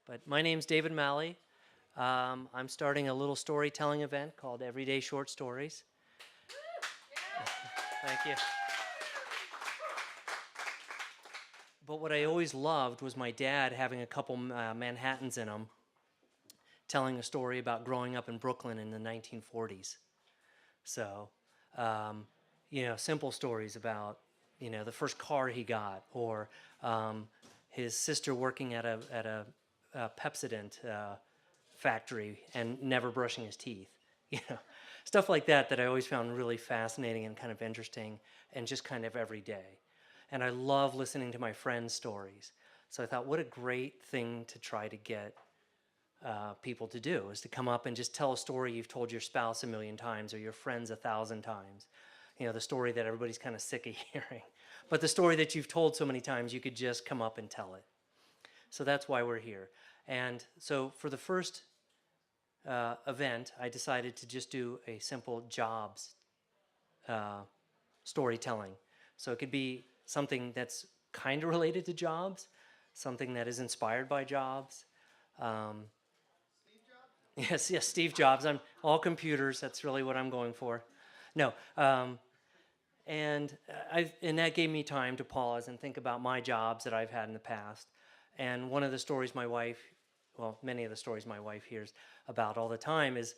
But my name's David Malley. I'm starting a little storytelling event called Everyday Short Stories. Thank you. But what I always loved was my dad having a couple Manhattans in him, telling a story about growing up in Brooklyn in the 1940s. So, simple stories about, the first car he got, or his sister working at a Pepsodent factory and never brushing his teeth. Stuff like that I always found really fascinating and kind of interesting and just kind of everyday. And I love listening to my friends' stories. So I thought, what a great thing to try to get people to do, is to come up and just tell a story you've told your spouse 1,000,000 times or your friends 1,000 times. The story that everybody's kind of sick of hearing. But the story that you've told so many times, you could just come up and tell it. So that's why we're here. And so for the first event, I decided to just do a simple jobs storytelling. So it could be something that's kind of related to jobs, something that is inspired by jobs. Yes, Steve Jobs. I'm all computers. That's really what I'm going for. No, and that gave me time to pause and think about my jobs that I've had in the past. And one of the stories many of the stories my wife hears about all the time is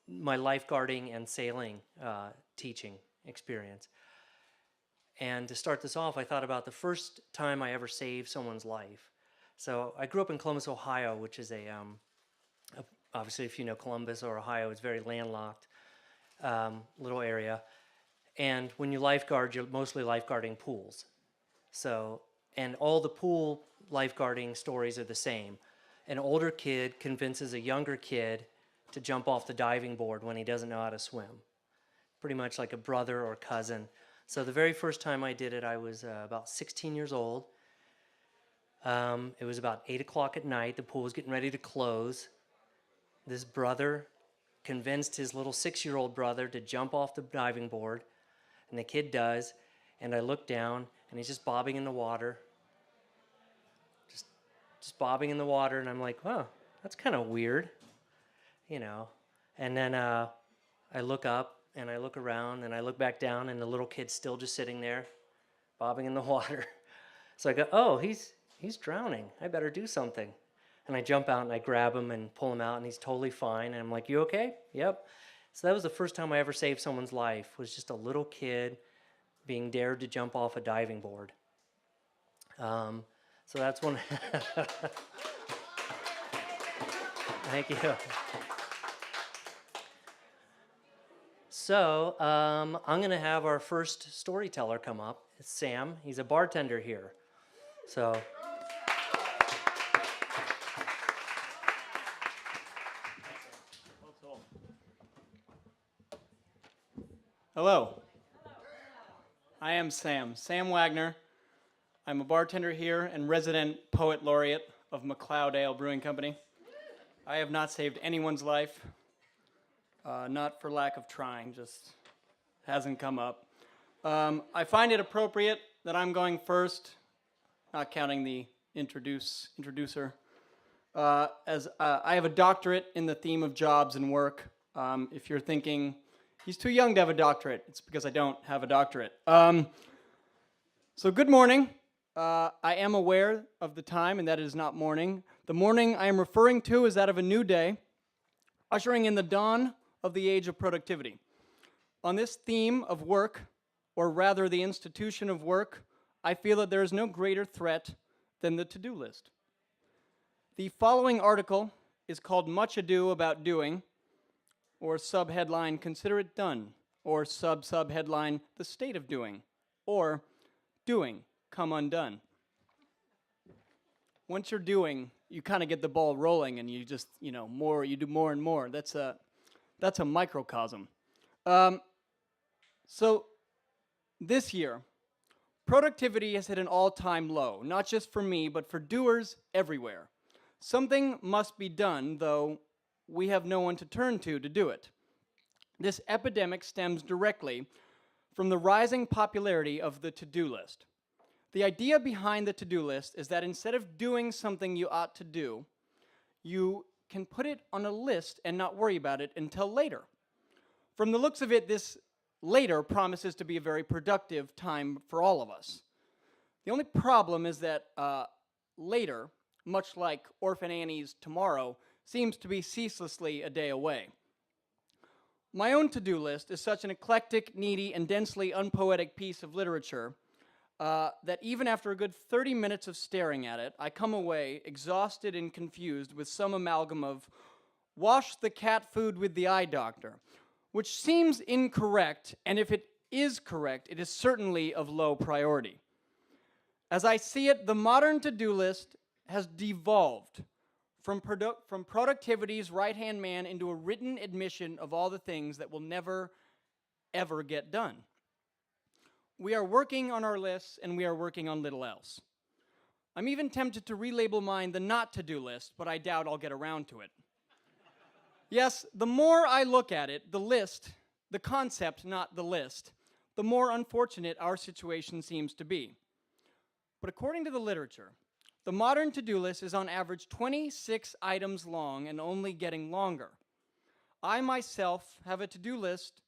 my lifeguarding and sailing teaching experience. And to start this off, I thought about the first time I ever saved someone's life. So I grew up in Columbus, Ohio, which is obviously if you know Columbus or Ohio, it's a very landlocked little area. And when you lifeguard, you're mostly lifeguarding pools. So, and all the pool lifeguarding stories are the same. An older kid convinces a younger kid to jump off the diving board when he doesn't know how to swim. Pretty much like a brother or cousin. So the very first time I did it, I was about 16 years old. It was about 8 o'clock at night. The pool was getting ready to close. This brother convinced his little 6-year-old brother to jump off the diving board. And the kid does. And I look down, and he's just bobbing in the water. Just bobbing in the water. And I'm like, oh, that's kind of weird. And then I look up, and I look around, and I look back down, and the little kid's still just sitting there, bobbing in the water. So I go, oh, he's drowning. I better do something. And I jump out, and I grab him and pull him out, and he's totally fine. And I'm like, you okay? Yep. So that was the first time I ever saved someone's life, was just a little kid being dared to jump off a diving board. So that's one. Thank you. So I'm going to have our first storyteller come up. It's Sam. He's a bartender here. So. Hello. I am Sam Wagner. I'm a bartender here and resident poet laureate of McLeod Ale Brewing Company. I have not saved anyone's life. Not for lack of trying, just hasn't come up. I find it appropriate that I'm going first, not counting the introducer, as I have a doctorate in the theme of jobs and work. If you're thinking, he's too young to have a doctorate, it's because I don't have a doctorate. So good morning. I am aware of the time, and that it is not morning. The morning I am referring to is that of a new day, ushering in the dawn of the age of productivity. On this theme of work, or rather the institution of work, I feel that there is no greater threat than the to-do list. The following article is called Much Ado About Doing, or subheadline, Consider It Done, or subheadline, The State of Doing, or Doing, Come Undone. Once you're doing, you kind of get the ball rolling, and you just, you do more and more. That's a microcosm. So this year, productivity has hit an all-time low, not just for me, but for doers everywhere. Something must be done, though we have no one to turn to do it. This epidemic stems directly from the rising popularity of the to-do list. The idea behind the to-do list is that instead of doing something you ought to do, you can put it on a list and not worry about it until later. From the looks of it, this later promises to be a very productive time for all of us. The only problem is that later, much like Orphan Annie's tomorrow, seems to be ceaselessly a day away. My own to-do list is such an eclectic, needy, and densely unpoetic piece of literature that even after a good 30 minutes of staring at it, I come away exhausted and confused with some amalgam of wash the cat food with the eye doctor, which seems incorrect, and if it is correct, it is certainly of low priority. As I see it, the modern to-do list has devolved from productivity's right-hand man into a written admission of all the things that will never, ever get done. We are working on our lists, and we are working on little else. I'm even tempted to relabel mine the not-to-do list, but I doubt I'll get around to it. Yes, the more I look at it, the list, the concept, not the list, the more unfortunate our situation seems to be. But according to the literature, the modern to-do list is on average 26 items long and only getting longer. I myself have a to-do list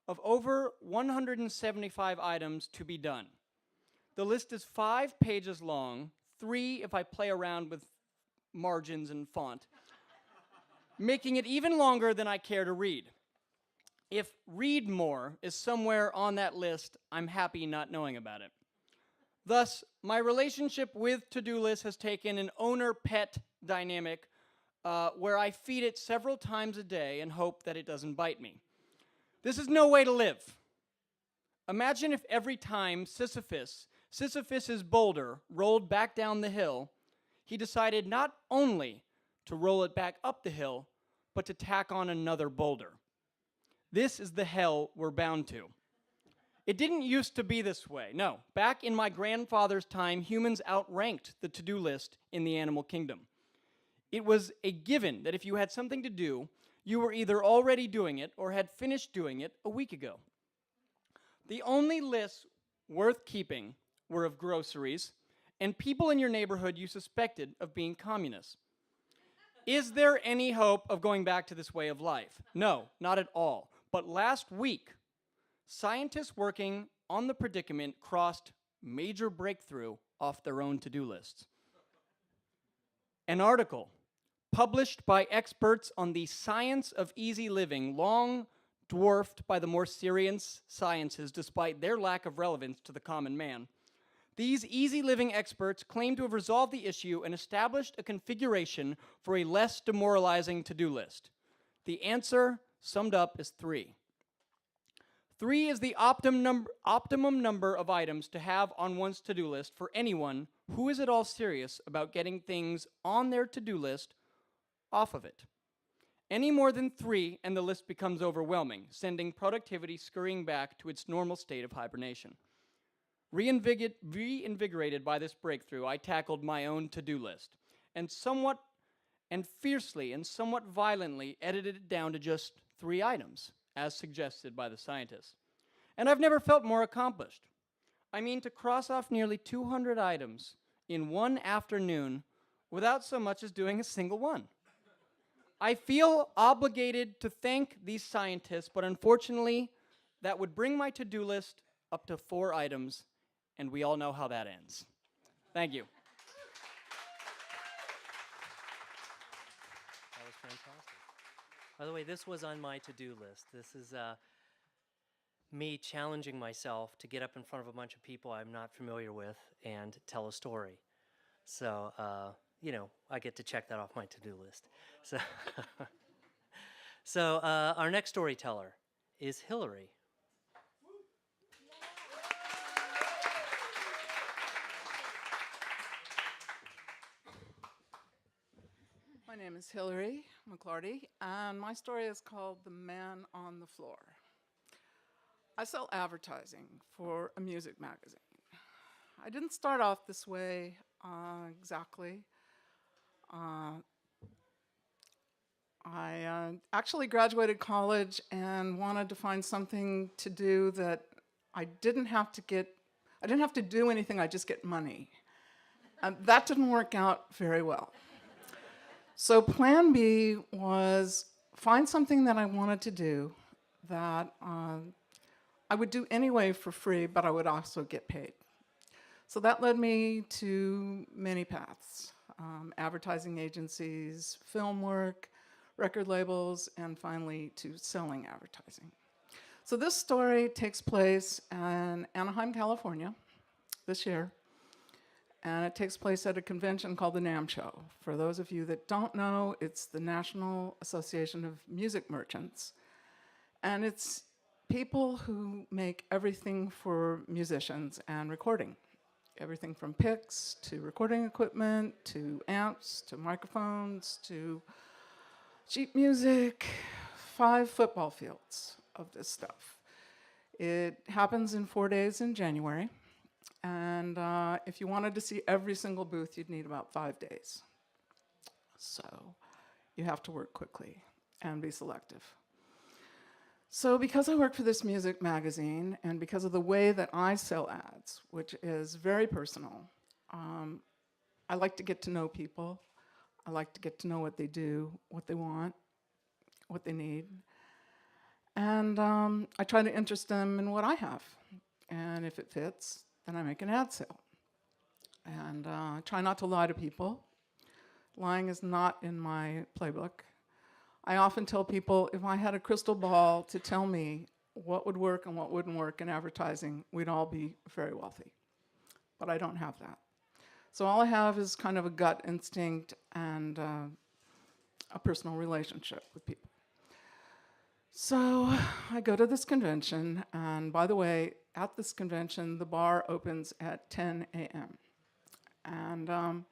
of over 175 items to be done. The list is 5 pages long, 3 if I play around with margins and font, making it even longer than I care to read. If read more is somewhere on that list, I'm happy not knowing about it. Thus, my relationship with to-do lists has taken an owner-pet dynamic where I feed it several times a day and hope that it doesn't bite me. This is no way to live. Imagine if every time Sisyphus's boulder rolled back down the hill, he decided not only to roll it back up the hill, but to tack on another boulder. This is the hell we're bound to. It didn't used to be this way. No, back in my grandfather's time, humans outranked the to-do list in the animal kingdom. It was a given that if you had something to do, you were either already doing it or had finished doing it a week ago. The only lists worth keeping were of groceries and people in your neighborhood you suspected of being communists. Is there any hope of going back to this way of life? No, not at all. But last week, scientists working on the predicament crossed major breakthrough off their own to-do lists. An article published by experts on the science of easy living, long dwarfed by the more serious sciences despite their lack of relevance to the common man. These easy living experts claim to have resolved the issue and established a configuration for a less demoralizing to-do list. The answer, summed up, is 3. 3 is the optimum number of items to have on one's to-do list for anyone who is at all serious about getting things on their to-do list off of it. Any more than 3 and the list becomes overwhelming, sending productivity scurrying back to its normal state of hibernation. Reinvigorated by this breakthrough, I tackled my own to-do list and fiercely and somewhat violently edited it down to just 3 items, as suggested by the scientists. And I've never felt more accomplished. I mean, to cross off nearly 200 items in one afternoon without so much as doing a single one. I feel obligated to thank these scientists, but unfortunately, that would bring my to-do list up to 4 items, and we all know how that ends. Thank you. That was fantastic. By the way, this was on my to-do list. This is me challenging myself to get up in front of a bunch of people I'm not familiar with and tell a story. So, I get to check that off my to-do list. So, our next storyteller is Hilary. My name is Hilary McClarty, and my story is called The Man on the Floor. I sell advertising for a music magazine. I didn't start off this way exactly. I actually graduated college and wanted to find something to do that I didn't have to do anything, I just get money. And that didn't work out very well. So plan B was find something that I wanted to do that I would do anyway for free, but I would also get paid. So that led me to many paths, advertising agencies, film work, record labels, and finally to selling advertising. So this story takes place in Anaheim, California this year, and it takes place at a convention called the NAMM Show. For those of you that don't know, it's the National Association of Music Merchants, and it's people who make everything for musicians and recording. Everything from picks to recording equipment to amps to microphones to sheet music, 5 football fields of this stuff. It happens in 4 days in January, and if you wanted to see every single booth, you'd need about 5 days. So you have to work quickly and be selective. So because I work for this music magazine and because of the way that I sell ads, which is very personal, I like to get to know people. I like to get to know what they do, what they want, what they need. And I try to interest them in what I have. And if it fits, then I make an ad sale. And I try not to lie to people. Lying is not in my playbook. I often tell people if I had a crystal ball to tell me what would work and what wouldn't work in advertising, we'd all be very wealthy. But I don't have that. So all I have is kind of a gut instinct and a personal relationship with people. So I go to this convention, and by the way, at this convention, the bar opens at 10 a.m. And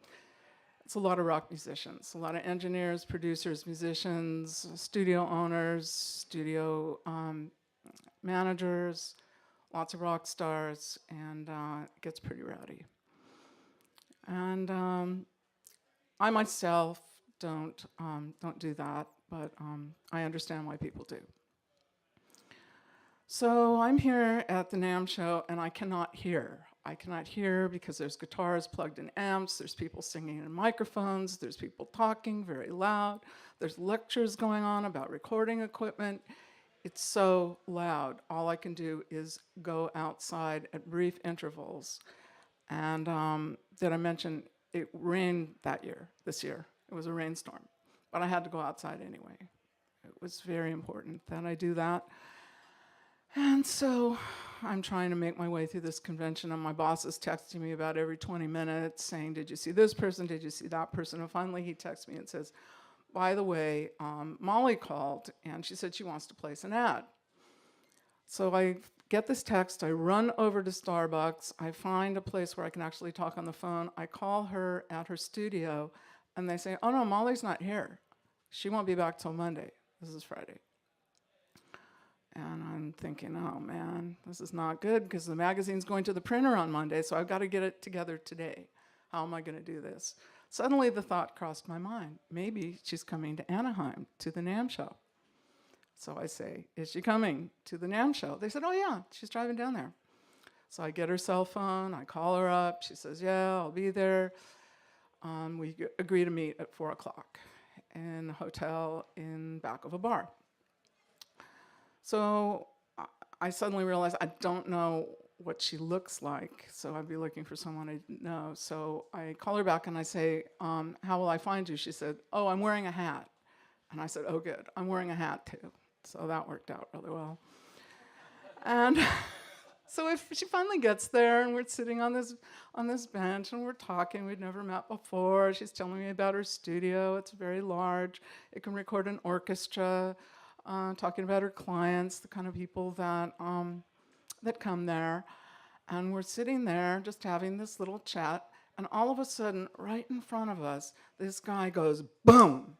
it's a lot of rock musicians, a lot of engineers, producers, musicians, studio owners, studio managers, lots of rock stars, and it gets pretty rowdy. And I myself don't do that, but I understand why people do. So I'm here at the NAMM show, and I cannot hear. I cannot hear because there's guitars plugged in amps, there's people singing in microphones, there's people talking very loud, there's lectures going on about recording equipment. It's so loud. All I can do is go outside at brief intervals. And did I mention it rained this year? It was a rainstorm, but I had to go outside anyway. It was very important that I do that. And so I'm trying to make my way through this convention, and my boss is texting me about every 20 minutes saying, did you see this person, did you see that person? And finally he texts me and says, by the way, Molly called, and she said she wants to place an ad. So I get this text, I run over to Starbucks, I find a place where I can actually talk on the phone, I call her at her studio, and they say, oh no, Molly's not here. She won't be back till Monday. This is Friday. And I'm thinking, oh man, this is not good because the magazine's going to the printer on Monday, so I've got to get it together today. How am I going to do this? Suddenly the thought crossed my mind, maybe she's coming to Anaheim to the NAMM show. So I say, is she coming to the NAMM show? They said, oh yeah, she's driving down there. So I get her cell phone, I call her up, she says, yeah, I'll be there. We agree to meet at 4 o'clock in a hotel in back of a bar. So I suddenly realized I don't know what she looks like, so I'd be looking for someone I didn't know. So I call her back and I say, how will I find you? She said, oh, I'm wearing a hat. And I said, oh good, I'm wearing a hat too. So that worked out really well. And so if she finally gets there and we're sitting on this bench and we're talking, we'd never met before. She's telling me about her studio. It's very large. It can record an orchestra. Talking about her clients, the kind of people that come there. And we're sitting there just having this little chat, and all of a sudden, right in front of us, this guy goes, boom!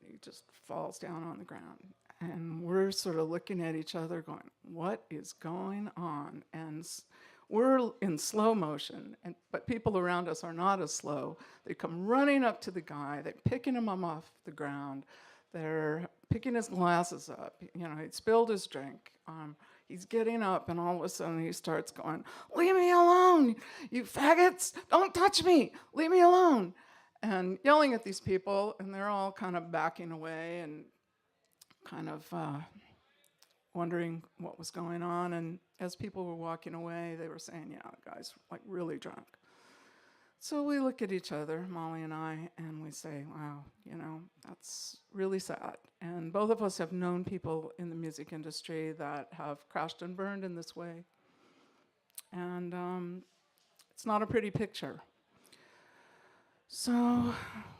He just falls down on the ground. And we're sort of looking at each other going, what is going on? And we're in slow motion, but people around us are not as slow. They come running up to the guy, they're picking him up off the ground, they're picking his glasses up. You know, he'd spilled his drink. He's getting up, and all of a sudden he starts going, leave me alone, you faggots, don't touch me, leave me alone. and yelling at these people, and they're all kind of backing away and kind of wondering what was going on. And as people were walking away, they were saying, "Yeah, the guy's like really drunk." So we look at each other, Molly and I, and we say, "Wow, that's really sad." And both of us have known people in the music industry that have crashed and burned in this way. And it's not a pretty picture. So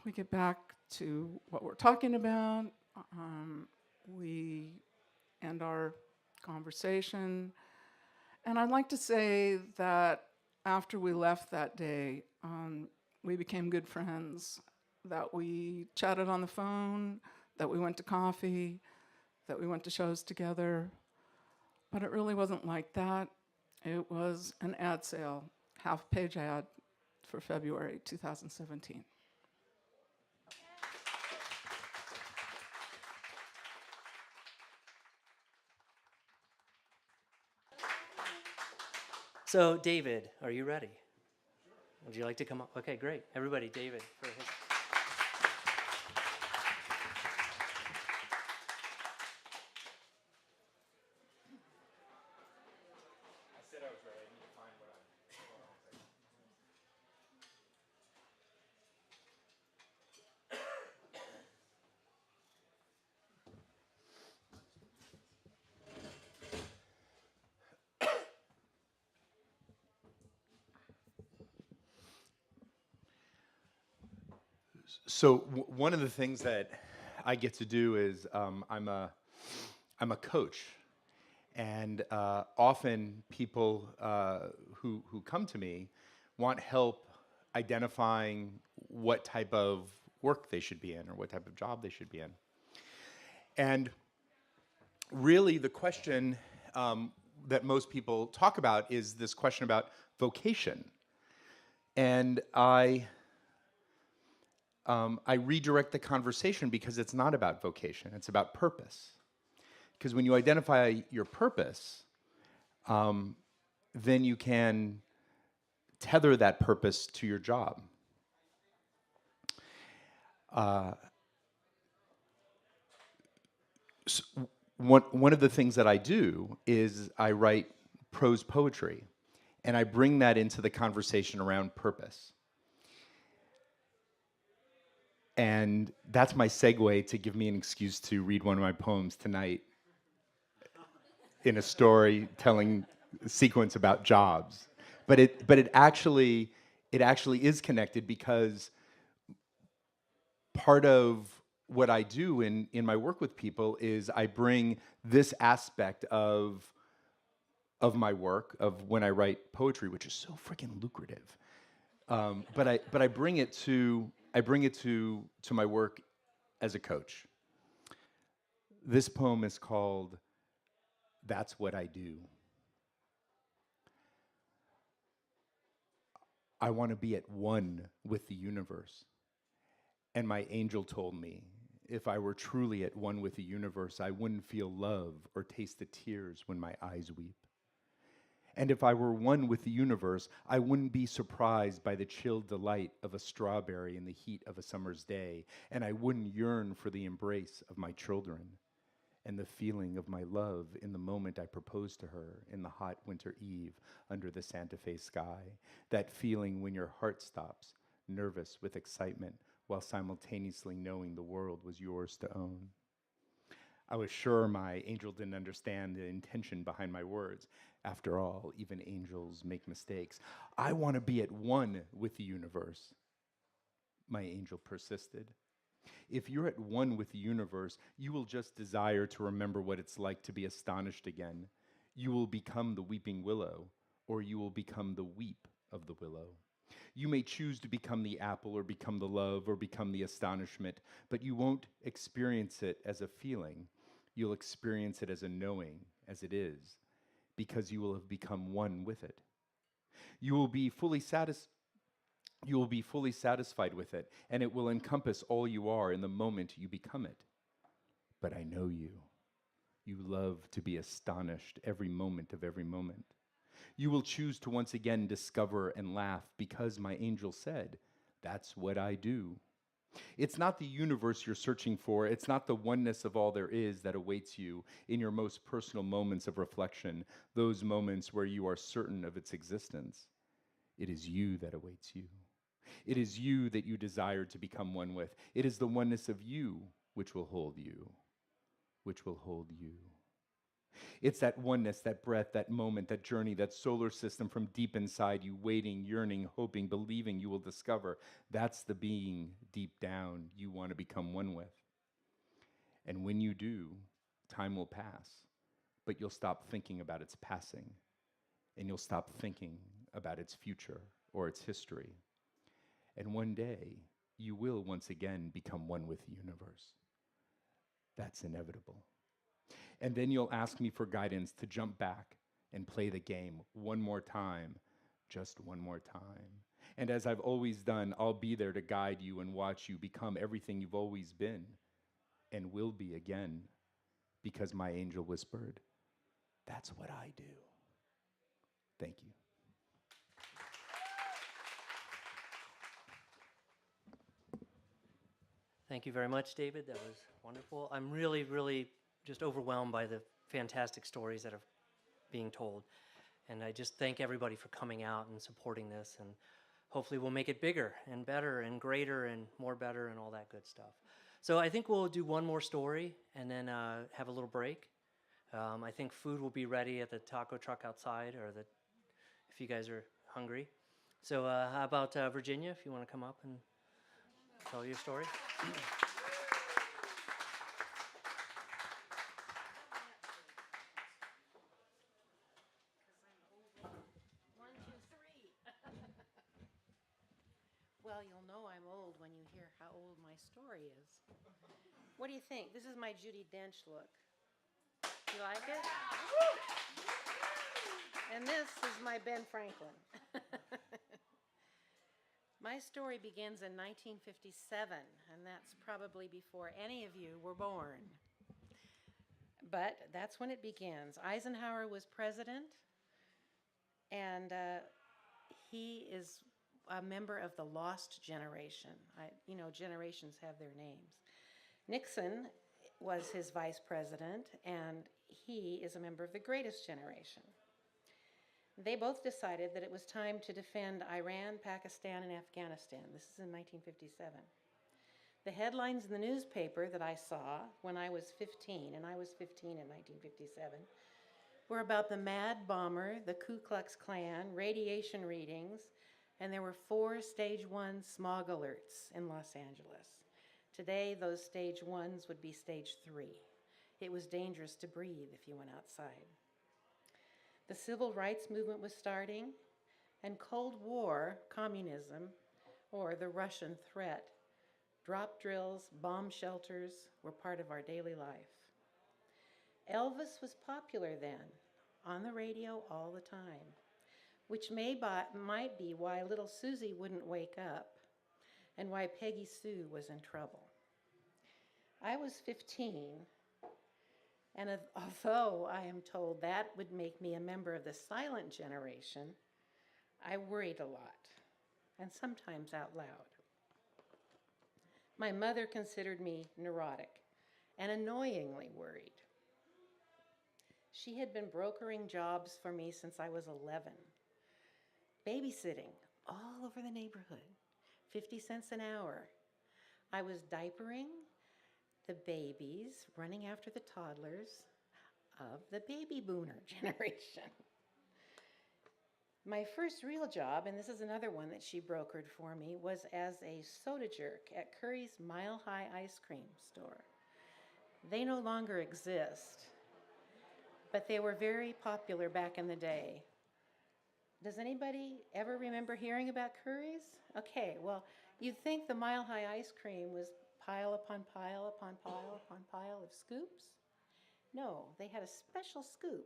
we get back to what we're talking about. We end our conversation. And I'd like to say that after we left that day, we became good friends, that we chatted on the phone, that we went to coffee, that we went to shows together. But it really wasn't like that. It was an ad sale, half-page ad for February 2017. So, David, are you ready? Would you like to come up? Okay, great. Everybody, David, for his. So one of the things that I get to do is I'm a coach, and often people who come to me want help identifying what type of work they should be in or what type of job they should be in. And really, the question that most people talk about is this question about vocation, and I redirect the conversation because it's not about vocation, it's about purpose. Because when you identify your purpose, then you can tether that purpose to your job. So one of the things that I do is I write prose poetry, and I bring that into the conversation around purpose. And that's my segue to give me an excuse to read one of my poems tonight in a storytelling sequence about jobs. But it actually is connected, because part of what I do in my work with people is I bring this aspect of my work, of when I write poetry, which is so freaking lucrative. But I bring it to my work as a coach. This poem is called "That's What I Do." I want to be at one with the universe. And my angel told me, if I were truly at one with the universe, I wouldn't feel love or taste the tears when my eyes weep. And if I were one with the universe, I wouldn't be surprised by the chill delight of a strawberry in the heat of a summer's day, and I wouldn't yearn for the embrace of my children and the feeling of my love in the moment I proposed to her in the hot winter eve under the Santa Fe sky, that feeling when your heart stops, nervous with excitement, while simultaneously knowing the world was yours to own. I was sure my angel didn't understand the intention behind my words. After all, even angels make mistakes. I want to be at one with the universe, my angel persisted. If you're at one with the universe, you will just desire to remember what it's like to be astonished again. You will become the weeping willow, or you will become the weep of the willow. You may choose to become the apple, or become the love, or become the astonishment, but you won't experience it as a feeling. You'll experience it as a knowing, as it is, because you will have become one with it. You will be fully satisfied with it, and it will encompass all you are in the moment you become it. But I know you. You love to be astonished every moment of every moment. You will choose to once again discover and laugh because my angel said, That's what I do. It's not the universe you're searching for. It's not the oneness of all there is that awaits you in your most personal moments of reflection, those moments where you are certain of its existence. It is you that awaits you. It is you that you desire to become one with. It is the oneness of you which will hold you, which will hold you. It's that oneness, that breath, that moment, that journey, that solar system from deep inside you, waiting, yearning, hoping, believing you will discover. That's the being deep down you want to become one with. And when you do, time will pass, but you'll stop thinking about its passing, and you'll stop thinking about its future or its history. And one day, you will once again become one with the universe. That's inevitable. And then you'll ask me for guidance to jump back and play the game one more time, just one more time. And as I've always done, I'll be there to guide you and watch you become everything you've always been and will be again, because my angel whispered, that's what I do. Thank you. Thank you very much, David. That was wonderful. I'm really, really just overwhelmed by the fantastic stories that are being told. And I just thank everybody for coming out and supporting this. And hopefully we'll make it bigger and better and greater and more better and all that good stuff. So I think we'll do one more story and then have a little break. I think food will be ready at the taco truck outside, or if you guys are hungry. So how about Virginia, if you want to come up and tell your story? Well, you'll know I'm old when you hear how old my story is. What do you think? This is my Judi Dench look. You like it? And this is my Ben Franklin. My story begins in 1957, and that's probably before any of you were born. But that's when it begins. Eisenhower was president, and he is a member of the lost generation. Generations have their names. Nixon was his vice president, and he is a member of the greatest generation. They both decided that it was time to defend Iran, Pakistan, and Afghanistan. This is in 1957. The headlines in the newspaper that I saw when I was 15, and I was 15 in 1957, were about the mad bomber, the Ku Klux Klan, radiation readings, and there were 4 stage 1 smog alerts in Los Angeles. Today, those stage 1s would be stage 3. It was dangerous to breathe if you went outside. The civil rights movement was starting, and Cold War communism, or the Russian threat, drop drills, bomb shelters were part of our daily life. Elvis was popular then, on the radio all the time, which might be why little Susie wouldn't wake up and why Peggy Sue was in trouble. I was 15, and although I am told that would make me a member of the silent generation, I worried a lot, and sometimes out loud. My mother considered me neurotic and annoyingly worried. She had been brokering jobs for me since I was 11, babysitting all over the neighborhood, 50 cents an hour. I was diapering the babies, running after the toddlers of the baby boomer generation. My first real job, and this is another one that she brokered for me, was as a soda jerk at Curry's Mile High ice cream store. They no longer exist, but they were very popular back in the day. Does anybody ever remember hearing about Curry's? Okay, well, you'd think the Mile High ice cream was pile upon pile upon pile upon pile of scoops. No, they had a special scoop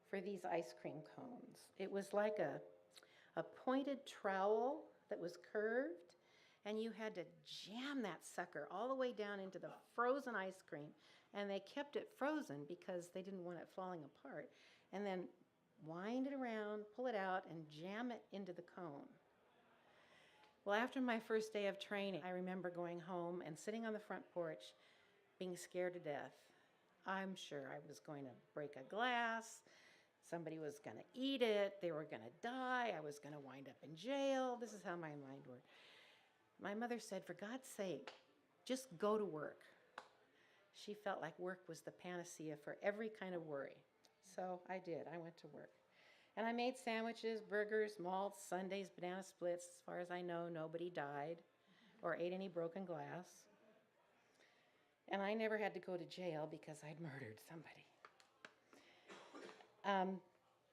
for these ice cream cones. It was like a pointed trowel that was curved, and you had to jam that sucker all the way down into the frozen ice cream, and they kept it frozen because they didn't want it falling apart, and then wind it around, pull it out, and jam it into the cone. Well, after my first day of training, I remember going home and sitting on the front porch being scared to death. I'm sure I was going to break a glass, somebody was going to eat it, they were going to die, I was going to wind up in jail. This is how my mind worked. My mother said, for God's sake, just go to work. She felt like work was the panacea for every kind of worry. So I did. I went to work. And I made sandwiches, burgers, malts, sundaes, banana splits. As far as I know, nobody died or ate any broken glass. And I never had to go to jail because I'd murdered somebody.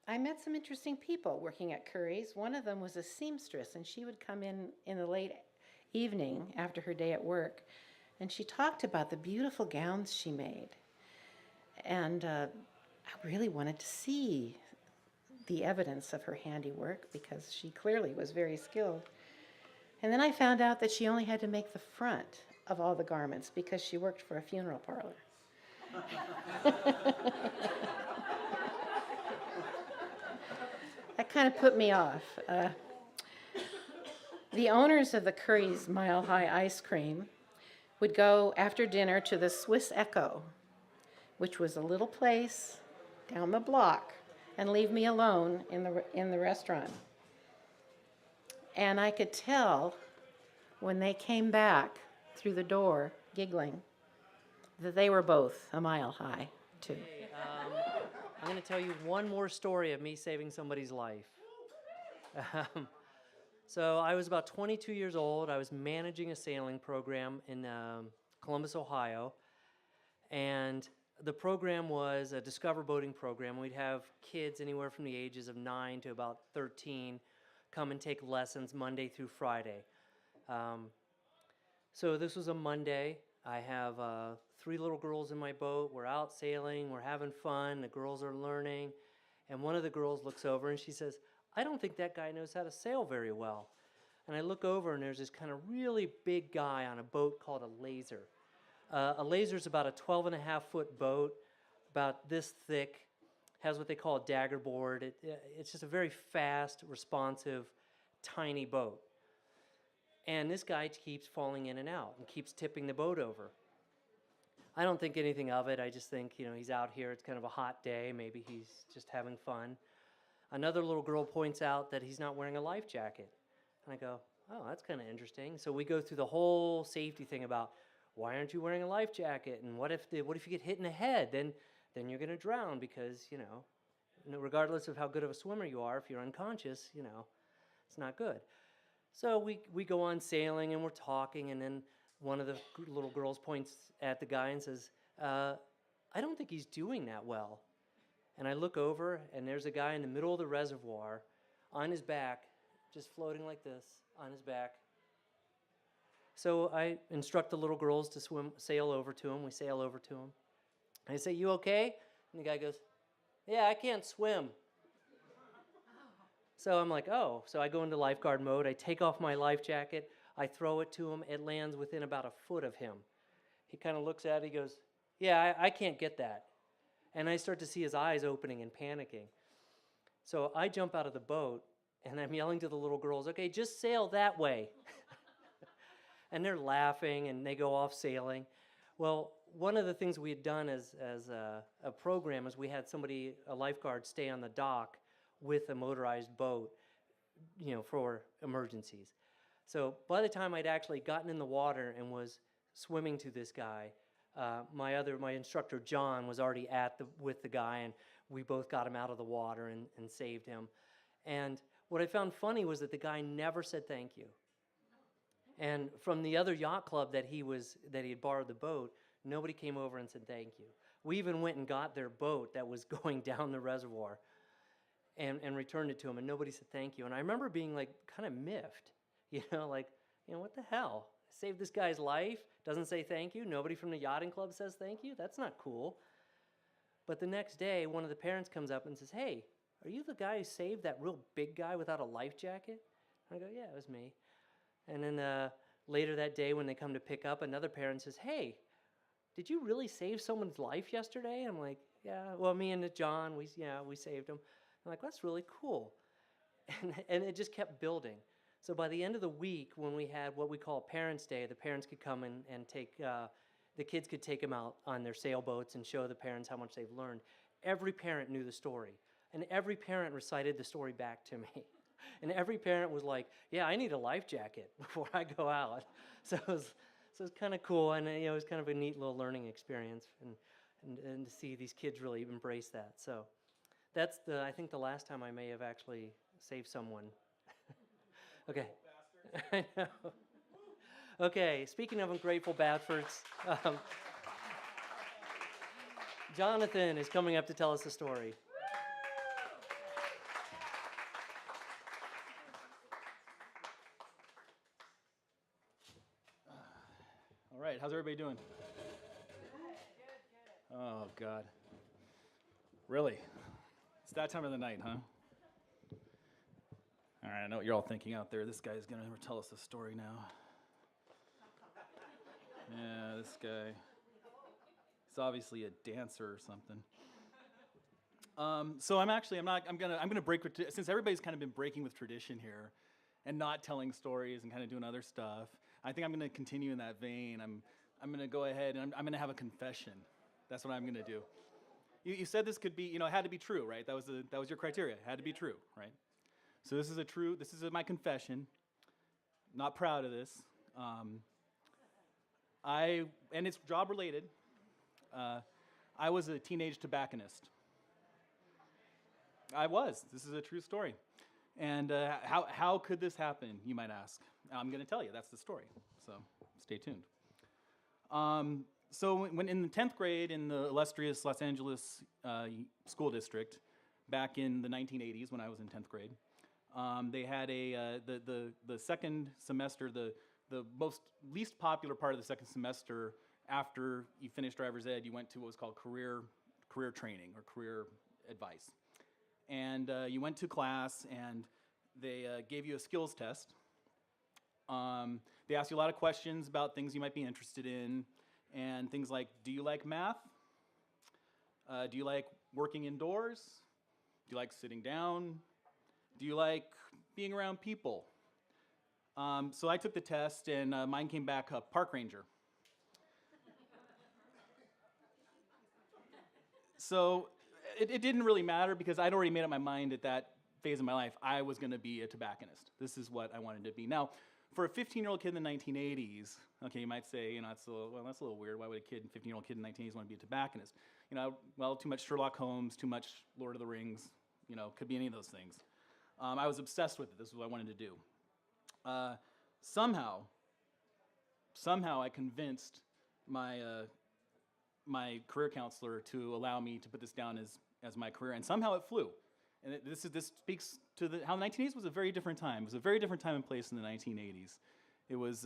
I met some interesting people working at Curry's. One of them was a seamstress, and she would come in the late evening after her day at work, and she talked about the beautiful gowns she made. And I really wanted to see the evidence of her handiwork because she clearly was very skilled. And then I found out that she only had to make the front of all the garments because she worked for a funeral parlor. That kind of put me off. The owners of the Curry's Mile High ice cream would go after dinner to the Swiss Echo, which was a little place down the block, and leave me alone in the restaurant. And I could tell when they came back through the door, giggling, that they were both a mile high, too. Hey, I'm going to tell you one more story of me saving somebody's life. So I was about 22 years old. I was managing a sailing program in Columbus, Ohio. And the program was a Discover Boating program. We'd have kids anywhere from the ages of 9 to about 13 come and take lessons Monday through Friday. So this was a Monday. I have 3 little girls in my boat. We're out sailing. We're having fun. The girls are learning. And one of the girls looks over and she says, I don't think that guy knows how to sail very well. And I look over and there's this kind of really big guy on a boat called a laser. A laser is about a 12.5-foot boat, about this thick, has what they call a dagger board. It's just a very fast, responsive, tiny boat. And this guy keeps falling in and out and keeps tipping the boat over. I don't think anything of it. I just think, he's out here. It's kind of a hot day. Maybe he's just having fun. Another little girl points out that he's not wearing a life jacket. And I go, oh, that's kind of interesting. So we go through the whole safety thing about, why aren't you wearing a life jacket? And what if you get hit in the head? Then you're going to drown because, regardless of how good of a swimmer you are, if you're unconscious, it's not good. So we go on sailing and we're talking, and then one of the little girls points at the guy and says, I don't think he's doing that well. And I look over, and there's a guy in the middle of the reservoir on his back, just floating like this on his back. So I instruct the little girls to sail over to him. We sail over to him. I say, you okay? And the guy goes, yeah, I can't swim. So I'm like, oh. So I go into lifeguard mode. I take off my life jacket. I throw it to him. It lands within about a foot of him. He kind of looks at it. He goes, yeah, I can't get that. And I start to see his eyes opening and panicking. So I jump out of the boat, and I'm yelling to the little girls, okay, just sail that way. And they're laughing, and they go off sailing. Well, one of the things we had done as a program is we had a lifeguard, stay on the dock with a motorized boat, for emergencies. So by the time I'd actually gotten in the water and was swimming to this guy, my instructor, John, was already with the guy, and we both got him out of the water and saved him. And what I found funny was that the guy never said thank you. And from the other yacht club that he had borrowed the boat, nobody came over and said thank you. We even went and got their boat that was going down the reservoir and returned it to him, and nobody said thank you. And I remember being like kind of miffed, what the hell? I saved this guy's life, doesn't say thank you. Nobody from the yachting club says thank you. That's not cool. But the next day, one of the parents comes up and says, hey, are you the guy who saved that real big guy without a life jacket? And I go, yeah, it was me. And then later that day when they come to pick up, another parent says, hey, did you really save someone's life yesterday? I'm like, yeah, well, me and John, we saved him. I'm like, that's really cool. And it just kept building. So by the end of the week, when we had what we call Parents' Day, the parents could come and take, the kids could take them out on their sailboats and show the parents how much they've learned. Every parent knew the story, and every parent recited the story back to me. And every parent was like, yeah, I need a life jacket before I go out. So it was kind of cool, and it was kind of a neat little learning experience, and to see these kids really embrace that. So that's I think the last time I may have actually saved someone. Okay. I know. Okay, speaking of ungrateful bastards, Jonathan is coming up to tell us the story. All right, how's everybody doing? Oh, God. Really? It's that time of the night, huh? All right, I know what you're all thinking out there. This guy's going to tell us a story now. Yeah, this guy. He's obviously a dancer or something. So I'm gonna break with, since everybody's kind of been breaking with tradition here and not telling stories and kind of doing other stuff. I think I'm gonna continue in that vein. I'm gonna go ahead and I'm gonna have a confession. That's what I'm gonna do. You said this could be, it had to be true, right? That was your criteria. It had to be true, right? So this is my confession. Not proud of this. And it's job related. I was a teenage tobacconist. I was. This is a true story. And how could this happen, you might ask? I'm going to tell you. That's the story. So stay tuned. So when in the 10th grade in the illustrious Los Angeles school district, back in the 1980s when I was in 10th grade, they had the second semester, the least popular part of the second semester. After you finished driver's ed, you went to what was called career training or career advice. And you went to class, and they gave you a skills test. They asked you a lot of questions about things you might be interested in, and things like, do you like math? Do you like working indoors? Do you like sitting down? Do you like being around people? So I took the test, and mine came back park ranger. So it didn't really matter because I'd already made up my mind at that phase of my life I was going to be a tobacconist. This is what I wanted to be. Now, for a 15-year-old kid in the 1980s, okay, you might say, that's a little weird. Why would a 15-year-old kid in the 1980s want to be a tobacconist? Too much Sherlock Holmes, too much Lord of the Rings, could be any of those things. I was obsessed with it. This is what I wanted to do. Somehow I convinced my career counselor to allow me to put this down as my career, and somehow it flew. And this speaks to how the 1980s was a very different time. It was a very different time and place in the 1980s. It was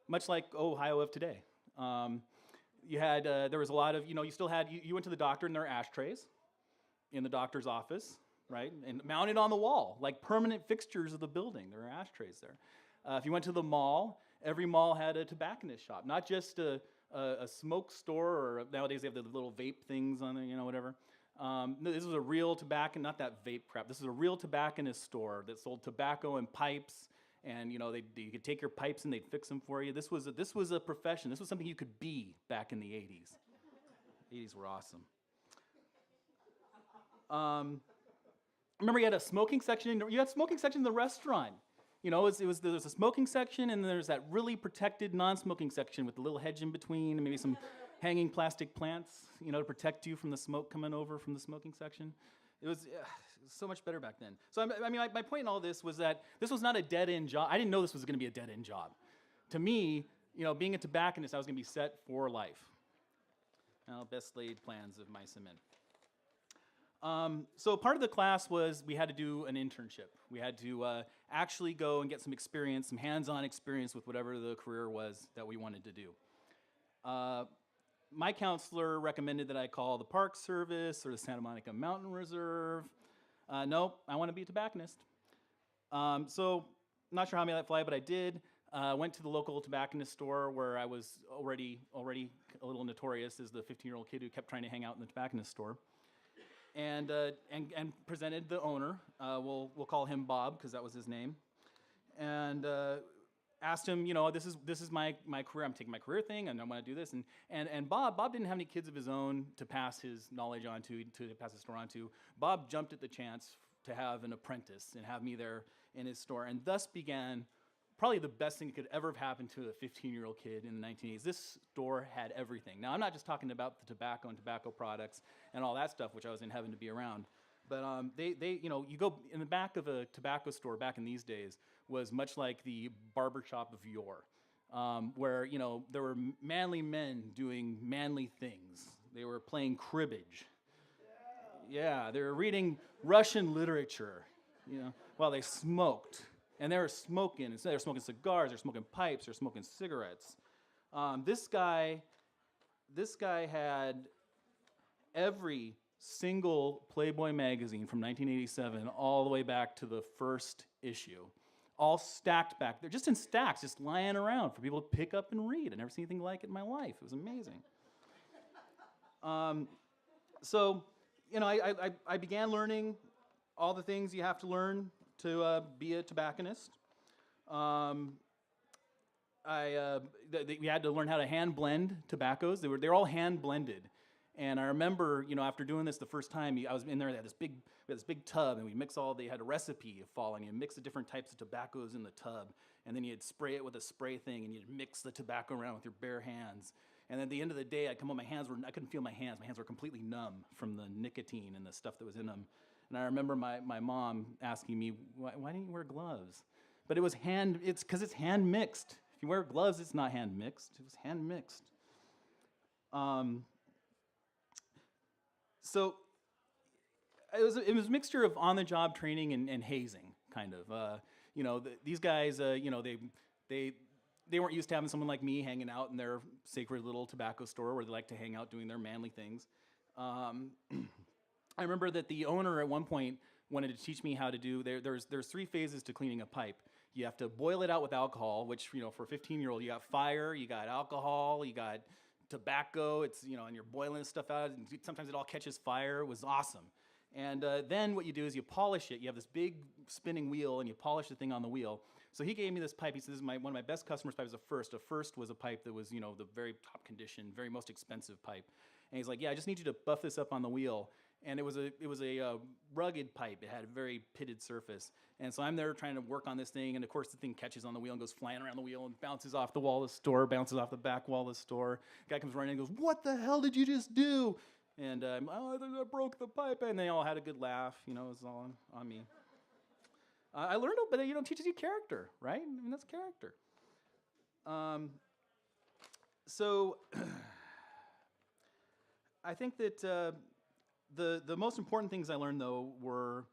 much like Ohio of today. You had there was a lot of you still had you went to the doctor and there were ashtrays in the doctor's office, right, and mounted on the wall like permanent fixtures of the building. There were ashtrays there. If you went to the mall, every mall had a tobacconist shop, not just a smoke store, or nowadays they have the little vape things on there, whatever. This was a real tobacco, not that vape crap. This is a real tobacconist store that sold tobacco and pipes, and you could take your pipes and they'd fix them for you. This was a profession. This was something you could be back in the 80s. The 80s were awesome. Remember, you had a smoking section. You had smoking section in the restaurant. There was a smoking section, and there's that really protected non-smoking section with the little hedge in between, and maybe some hanging plastic plants, to protect you from the smoke coming over from the smoking section. It was so much better back then. So my point in all this was that this was not a dead-end job. I didn't know this was going to be a dead-end job. To me, being a tobacconist, I was going to be set for life. Well, best laid plans of mice and men. So part of the class was we had to do an internship. We had to actually go and get some experience, some hands-on experience with whatever the career was that we wanted to do. My counselor recommended that I call the Park Service or the Santa Monica Mountain Reserve. No, I want to be a tobacconist. So not sure how I made that fly, but I did. Went to the local tobacconist store where I was already a little notorious as the 15-year-old kid who kept trying to hang out in the tobacconist store. And presented the owner. We'll call him Bob because that was his name. and asked him, this is my career. I'm taking my career thing, and I want to do this. And Bob didn't have any kids of his own to pass his knowledge on to pass his store on to. Bob jumped at the chance to have an apprentice and have me there in his store, and thus began probably the best thing that could ever have happened to a 15-year-old kid in the 1980s. This store had everything. Now, I'm not just talking about the tobacco and tobacco products and all that stuff, which I was in heaven to be around. But you go in the back of a tobacco store back in these days was much like the barbershop of yore, where there were manly men doing manly things. They were playing cribbage. Yeah, they were reading Russian literature, while they smoked. And they were smoking. Instead, they were smoking cigars. They were smoking pipes. They were smoking cigarettes. This guy had every single Playboy magazine from 1987 all the way back to the first issue, all stacked back there, just in stacks, just lying around for people to pick up and read. I've never seen anything like it in my life. It was amazing. I began learning all the things you have to learn to be a tobacconist. We had to learn how to hand blend tobaccos. They're all hand blended. And I remember, after doing this the first time, I was in there. They had this big tub, and they had a recipe following. You mix the different types of tobaccos in the tub, and then you'd spray it with a spray thing, and you'd mix the tobacco around with your bare hands. And then at the end of the day, I'd come home, I couldn't feel my hands. My hands were completely numb from the nicotine and the stuff that was in them. And I remember my mom asking me, why didn't you wear gloves? But it's because it's hand mixed. If you wear gloves, it's not hand mixed. It was hand mixed. So it was a mixture of on-the-job training and hazing, kind of. These guys, they weren't used to having someone like me hanging out in their sacred little tobacco store where they like to hang out doing their manly things. I remember that the owner at one point wanted to teach me how to do. There's 3 phases to cleaning a pipe. You have to boil it out with alcohol, which for a 15-year-old, you got fire, you got alcohol, you got tobacco. It's and you're boiling stuff out. And sometimes it all catches fire. It was awesome. And then what you do is you polish it. You have this big spinning wheel, and you polish the thing on the wheel. So he gave me this pipe. He says, one of my best customers' pipes is a First. A First was a pipe that was the very top condition, very most expensive pipe. And he's like, yeah, I just need you to buff this up on the wheel. And it was a rugged pipe. It had a very pitted surface. And so I'm there trying to work on this thing, and of course the thing catches on the wheel and goes flying around the wheel and bounces off the wall of the store, bounces off the back wall of the store. Guy comes running and goes, "What the hell did you just do?" And I broke the pipe. And they all had a good laugh. It was all on me. I learned a bit. It teaches you character, right? I mean, that's character. So I think that the most important things I learned, though, were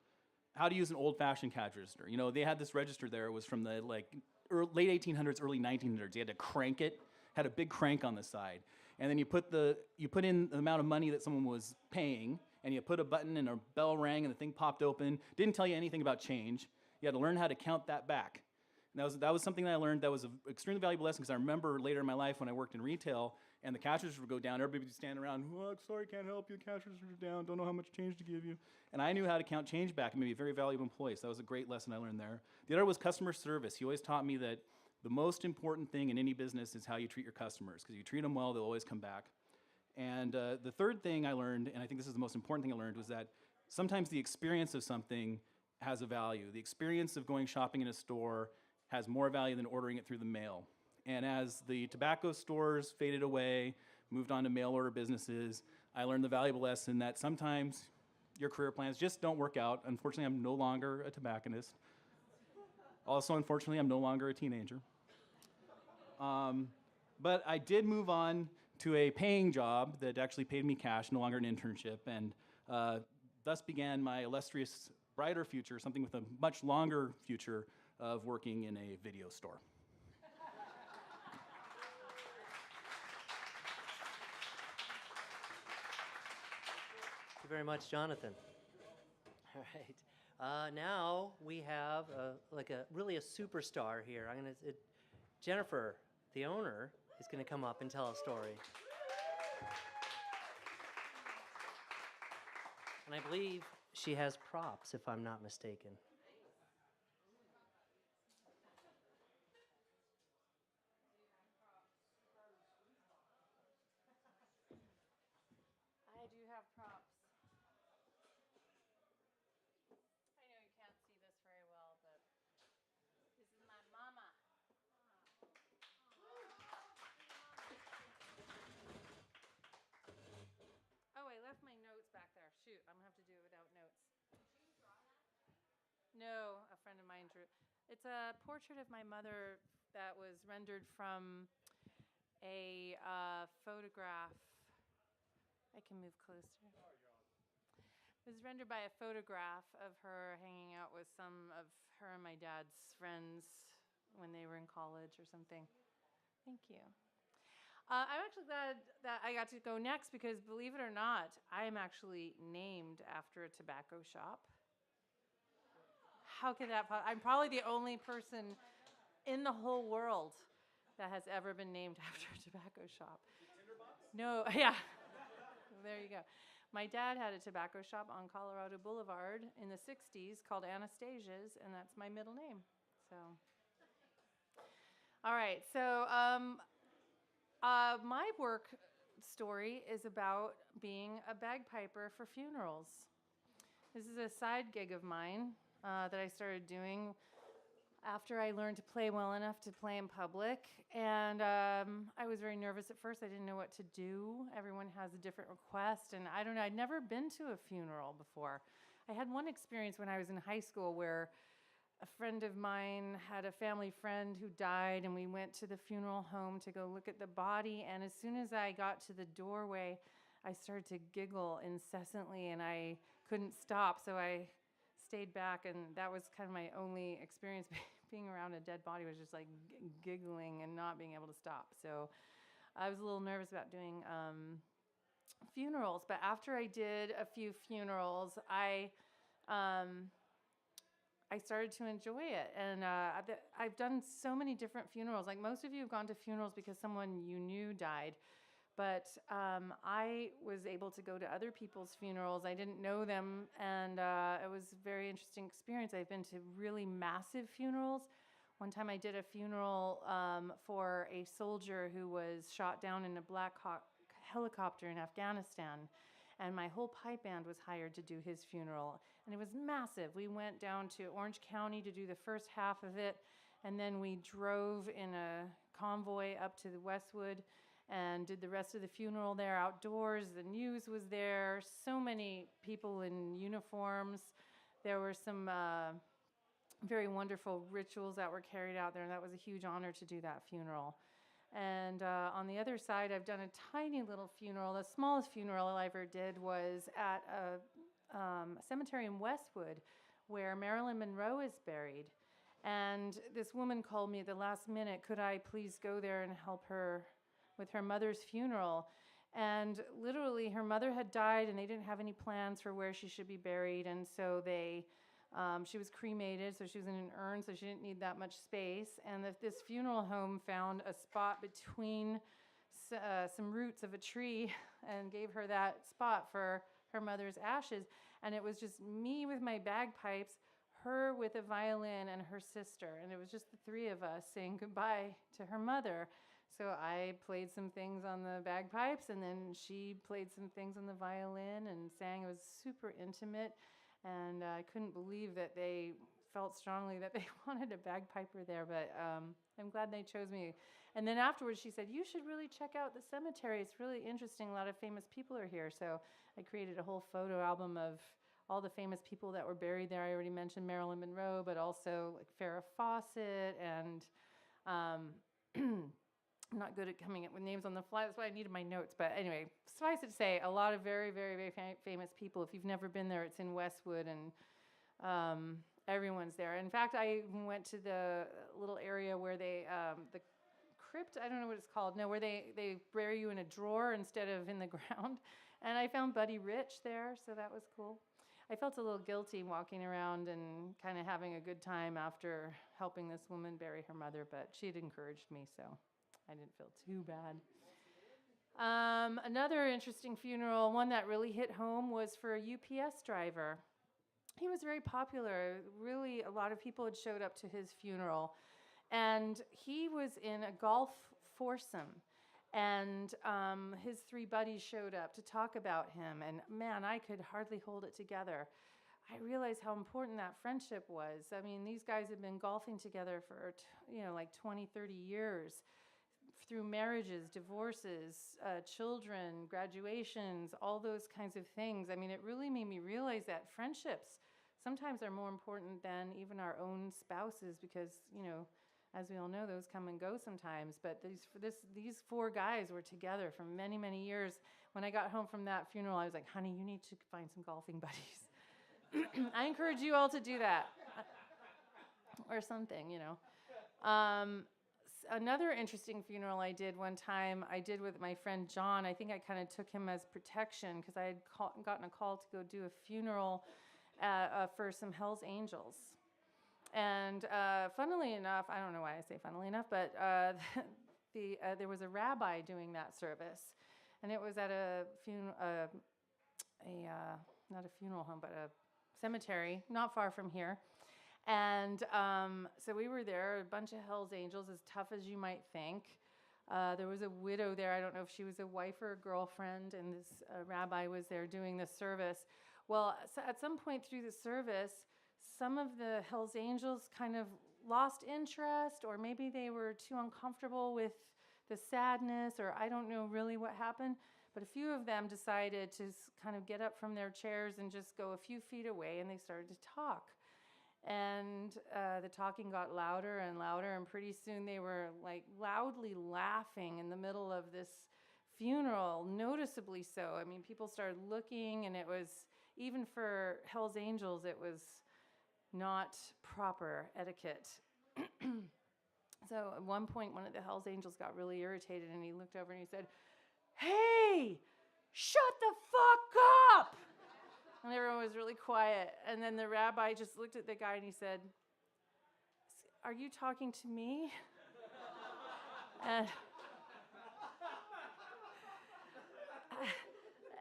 how to use an old-fashioned cash register. They had this register there. It was from the late 1800s, early 1900s. You had to crank it. Had a big crank on the side, and then you put in the amount of money that someone was paying, and you put a button, and a bell rang, and the thing popped open. Didn't tell you anything about change. You had to learn how to count that back. And that was something that I learned that was an extremely valuable lesson, because I remember later in my life when I worked in retail and the cash register would go down, everybody would be standing around, "Oh, sorry, can't help you, the cash register's down, don't know how much change to give you." And I knew how to count change back and be a very valuable employee, so that was a great lesson I learned there. The other was customer service. He always taught me that the most important thing in any business is how you treat your customers, because you treat them well, they'll always come back. And the third thing I learned, and I think this is the most important thing I learned, was that sometimes the experience of something has a value. The experience of going shopping in a store has more value than ordering it through the mail. And as the tobacco stores faded away, moved on to mail order businesses, I learned the valuable lesson that sometimes your career plans just don't work out. Unfortunately, I'm no longer a tobacconist. Also, unfortunately, I'm no longer a teenager. But I did move on to a paying job that actually paid me cash, no longer an internship, and thus began my illustrious, brighter future, something with a much longer future of working in a video store. Thank you very much, Jonathan. All right. Now we have really a superstar here. Jennifer, the owner, is going to come up and tell a story. And I believe she has props, if I'm not mistaken. It's a portrait of my mother that was rendered from a photograph. I can move closer. It was rendered by a photograph of her hanging out with some of her and my dad's friends when they were in college or something. Thank you. I'm actually glad that I got to go next because, believe it or not, I am actually named after a tobacco shop. How could that I'm probably the only person in the whole world that has ever been named after a tobacco shop. No, yeah. There you go. My dad had a tobacco shop on Colorado Boulevard in the 60s called Anastasia's, and that's my middle name. So, all right. So, my work story is about being a bagpiper for funerals. This is a side gig of mine that I started doing after I learned to play well enough to play in public. And I was very nervous at first. I didn't know what to do. Everyone has a different request. And I don't know, I'd never been to a funeral before. I had one experience when I was in high school where a friend of mine had a family friend who died, and we went to the funeral home to go look at the body. And as soon as I got to the doorway, I started to giggle incessantly, and I couldn't stop. So I stayed back, and that was kind of my only experience being around a dead body, was just like giggling and not being able to stop. So I was a little nervous about doing funerals, but after I did a few funerals, I started to enjoy it. And I've done so many different funerals. Like most of you have gone to funerals because someone you knew died. But I was able to go to other people's funerals. I didn't know them, and it was a very interesting experience. I've been to really massive funerals. One time I did a funeral for a soldier who was shot down in a Black Hawk helicopter in Afghanistan, and my whole pipe band was hired to do his funeral, and it was massive. We went down to Orange County to do the first half of it, and then we drove in a convoy up to the Westwood and did the rest of the funeral there outdoors. The news was there, so many people in uniforms. There were some very wonderful rituals that were carried out there, and that was a huge honor to do that funeral. And on the other side, I've done a tiny little funeral. The smallest funeral I ever did was at a cemetery in Westwood where Marilyn Monroe is buried. And this woman called me at the last minute, could I please go there and help her with her mother's funeral? And literally her mother had died and they didn't have any plans for where she should be buried, and so she was cremated, so she was in an urn, so she didn't need that much space. And this funeral home found a spot between some roots of a tree and gave her that spot for her mother's ashes. And it was just me with my bagpipes, her with a violin, and her sister. And it was just the three of us saying goodbye to her mother. So I played some things on the bagpipes, and then she played some things on the violin and sang. It was super intimate, and I couldn't believe that they felt strongly that they wanted a bagpiper there, but I'm glad they chose me. And then afterwards she said, you should really check out the cemetery. It's really interesting. A lot of famous people are here. So I created a whole photo album of all the famous people that were buried there. I already mentioned Marilyn Monroe, but also like Farrah Fawcett, and I'm not good at coming up with names on the fly. That's why I needed my notes. But anyway, suffice it to say, a lot of very, very, very famous people. If you've never been there, it's in Westwood, and everyone's there. In fact, I went to the little area where they, the crypt, I don't know what it's called, no, where they bury you in a drawer instead of in the ground. And I found Buddy Rich there, so that was cool. I felt a little guilty walking around and kind of having a good time after helping this woman bury her mother, but she had encouraged me, so I didn't feel too bad. Another interesting funeral, one that really hit home, was for a UPS driver. He was very popular. Really, a lot of people had showed up to his funeral. And he was in a golf foursome. And his three buddies showed up to talk about him. And man, I could hardly hold it together. I realized how important that friendship was. I mean, these guys had been golfing together for, like 20, 30 years. Through marriages, divorces, children, graduations, all those kinds of things. I mean, it really made me realize that friendships sometimes are more important than even our own spouses because, as we all know, those come and go sometimes. But these four guys were together for many, many years. When I got home from that funeral, I was like, honey, you need to find some golfing buddies. I encourage you all to do that. Or something, Another interesting funeral I did one time, I did with my friend John. I think I kind of took him as protection because I had gotten a call to go do a funeral for some Hells Angels. And funnily enough, I don't know why I say funnily enough, but there was a rabbi doing that service. And it was at not a funeral home, but a cemetery not far from here. And so we were there, a bunch of Hells Angels, as tough as you might think. There was a widow there. I don't know if she was a wife or a girlfriend, and this rabbi was there doing the service. Well, so at some point through the service, some of the Hells Angels kind of lost interest, or maybe they were too uncomfortable with the sadness, or I don't know really what happened. But a few of them decided to kind of get up from their chairs and just go a few feet away, and they started to talk. And the talking got louder and louder, and pretty soon they were like loudly laughing in the middle of this funeral, noticeably so. I mean, people started looking, and it was, even for Hells Angels, it was not proper etiquette. So at one point, one of the Hells Angels got really irritated, and he looked over and he said, "Hey, shut the fuck up!" And everyone was really quiet. And then the rabbi just looked at the guy and he said, "Are you talking to me?"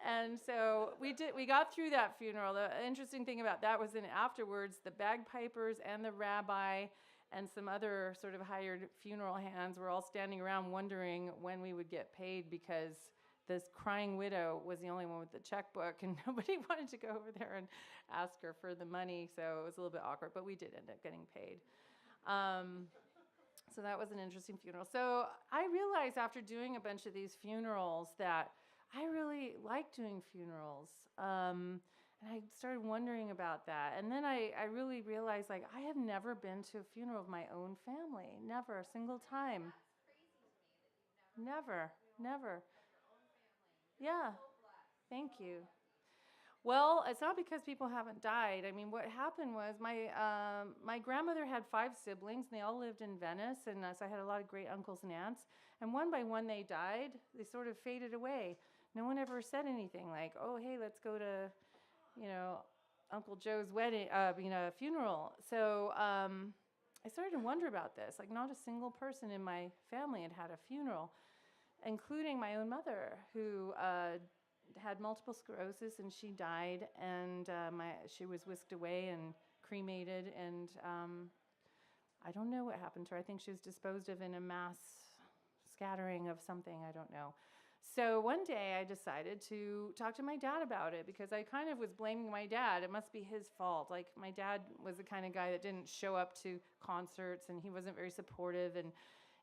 And so we got through that funeral. The interesting thing about that was then afterwards, the bagpipers and the rabbi and some other sort of hired funeral hands were all standing around wondering when we would get paid, because this crying widow was the only one with the checkbook, and nobody wanted to go over there and ask her for the money, so it was a little bit awkward, but we did end up getting paid. So that was an interesting funeral. So I realized after doing a bunch of these funerals that I really like doing funerals, and I started wondering about that. And then I really realized, like, I have never been to a funeral of my own family, never, a single time. Never. Yeah, thank you. Well, it's not because people haven't died. I mean, what happened was my grandmother had 5 siblings, and they all lived in Venice, and so I had a lot of great uncles and aunts. And one by one they died. They sort of faded away. No one ever said anything like, "Oh, hey, let's go to, Uncle Joe's wedding, funeral." So I started to wonder about this. Like, not a single person in my family had a funeral, including my own mother, who had multiple sclerosis, and she died, and she was whisked away and cremated, and I don't know what happened to her. I think she was disposed of in a mass scattering of something. I don't know. So one day I decided to talk to my dad about it, because I kind of was blaming my dad. It must be his fault. Like, my dad was the kind of guy that didn't show up to concerts, and he wasn't very supportive, and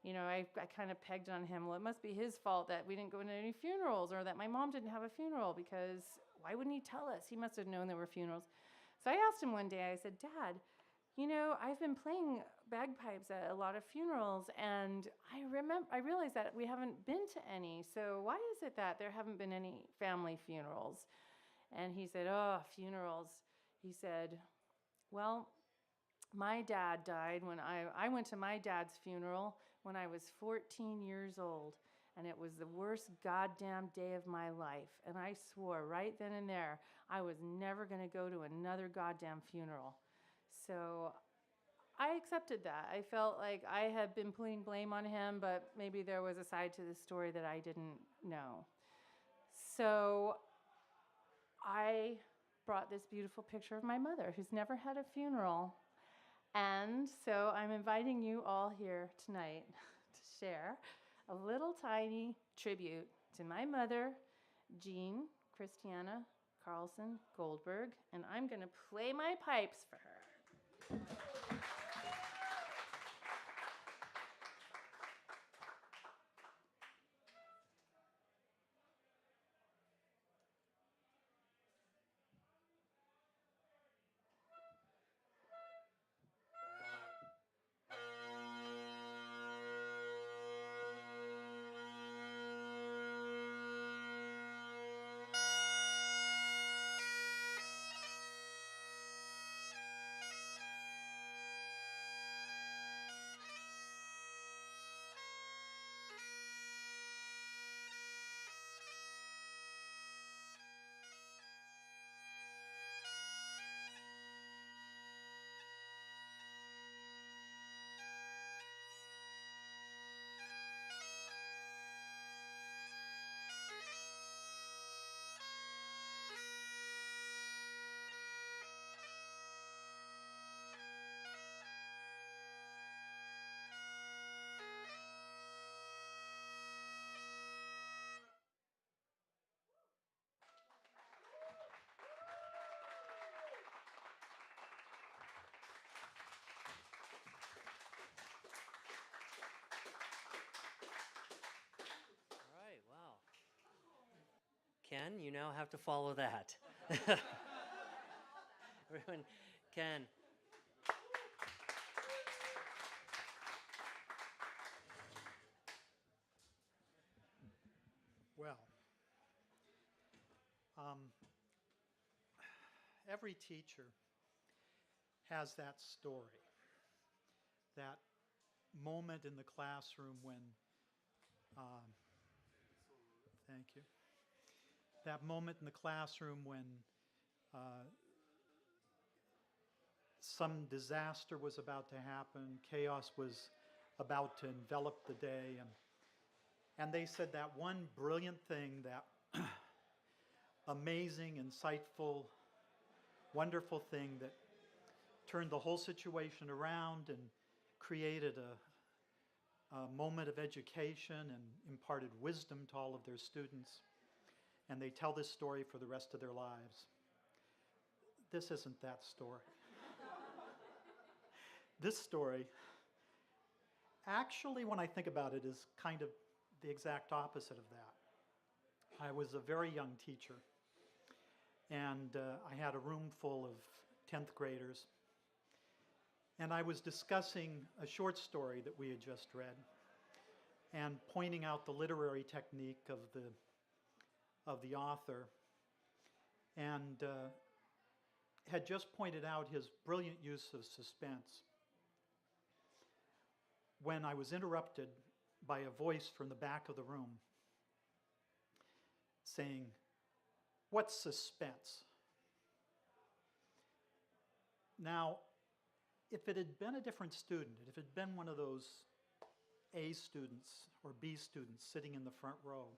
I kind of pegged on him. Well, it must be his fault that we didn't go to any funerals, or that my mom didn't have a funeral, because why wouldn't he tell us? He must have known there were funerals. So I asked him one day, I said, "Dad, I've been playing bagpipes at a lot of funerals, and I realized that we haven't been to any. So why is it that there haven't been any family funerals?" And he said, "Oh, funerals." He said, "Well, my dad died when I went to my dad's funeral when I was 14 years old, and it was the worst goddamn day of my life. And I swore right then and there I was never going to go to another goddamn funeral." So I accepted that. I felt like I had been putting blame on him, but maybe there was a side to the story that I didn't know. So I brought this beautiful picture of my mother, who's never had a funeral. And so I'm inviting you all here tonight to share a little tiny tribute to my mother, Jean Christiana Carlson Goldberg, and I'm going to play my pipes for her. Ken, you now have to follow that. Everyone, Ken. Well, every teacher has that story, that moment in the classroom when, thank you, that moment in the classroom when some disaster was about to happen, chaos was about to envelop the day, and they said that one brilliant thing, that amazing, insightful, wonderful thing that turned the whole situation around and created a moment of education and imparted wisdom to all of their students. And they tell this story for the rest of their lives. This isn't that story. This story, actually, when I think about it, is kind of the exact opposite of that. I was a very young teacher, and I had a room full of 10th graders, and I was discussing a short story that we had just read and pointing out the literary technique of the author, and had just pointed out his brilliant use of suspense when I was interrupted by a voice from the back of the room saying, "What's suspense?" Now, if it had been a different student, if it had been one of those A students or B students sitting in the front row,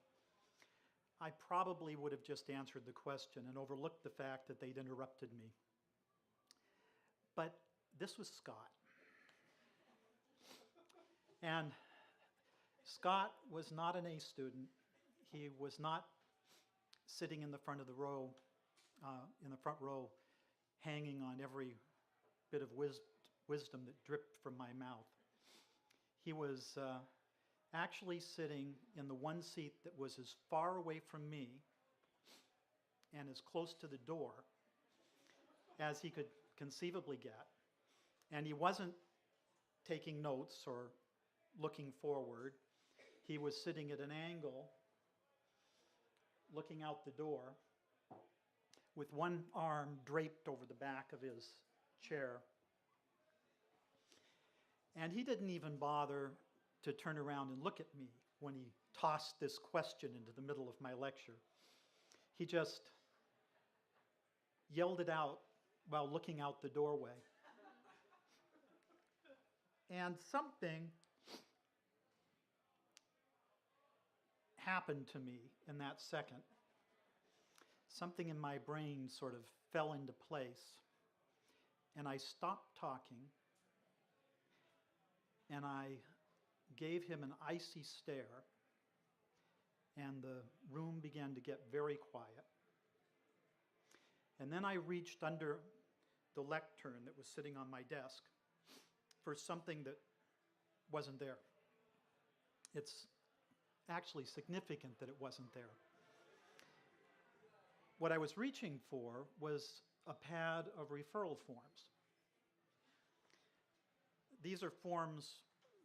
I probably would have just answered the question and overlooked the fact that they'd interrupted me. But this was Scott. And Scott was not an A student. He was not sitting in the front of the row, hanging on every bit of wisdom that dripped from my mouth. He was actually sitting in the one seat that was as far away from me and as close to the door as he could conceivably get. And he wasn't taking notes or looking forward. He was sitting at an angle, looking out the door, with one arm draped over the back of his chair. And he didn't even bother to turn around and look at me when he tossed this question into the middle of my lecture. He just yelled it out while looking out the doorway. And something happened to me in that second. Something in my brain sort of fell into place. And I stopped talking, and I gave him an icy stare, and the room began to get very quiet. And then I reached under the lectern that was sitting on my desk for something that wasn't there. It's actually significant that it wasn't there. What I was reaching for was a pad of referral forms. These are forms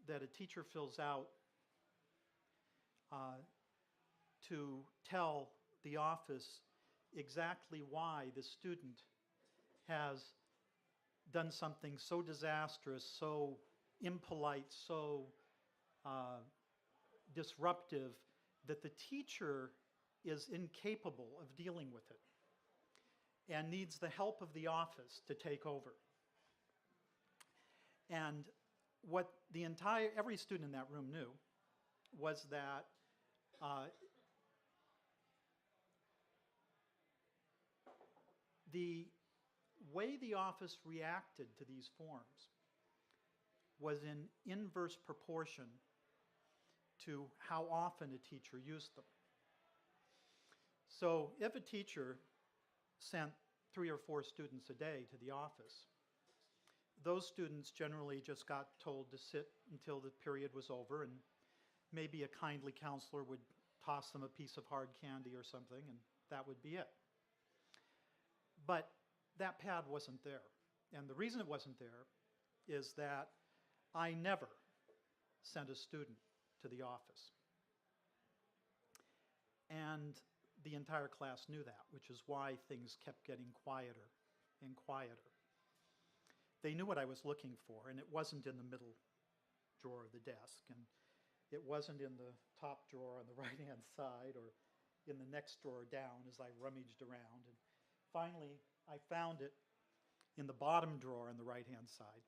that a teacher fills out to tell the office exactly why the student has done something so disastrous, so impolite, so disruptive, that the teacher is incapable of dealing with it and needs the help of the office to take over. And what every student in that room knew was that the way the office reacted to these forms was in inverse proportion to how often a teacher used them. So if a teacher sent 3 or 4 students a day to the office, those students generally just got told to sit until the period was over, and maybe a kindly counselor would toss them a piece of hard candy or something, and that would be it. But that pad wasn't there. And the reason it wasn't there is that I never sent a student to the office. And the entire class knew that, which is why things kept getting quieter and quieter. They knew what I was looking for, and it wasn't in the middle drawer of the desk, and it wasn't in the top drawer on the right-hand side or in the next drawer down as I rummaged around. And finally, I found it in the bottom drawer on the right-hand side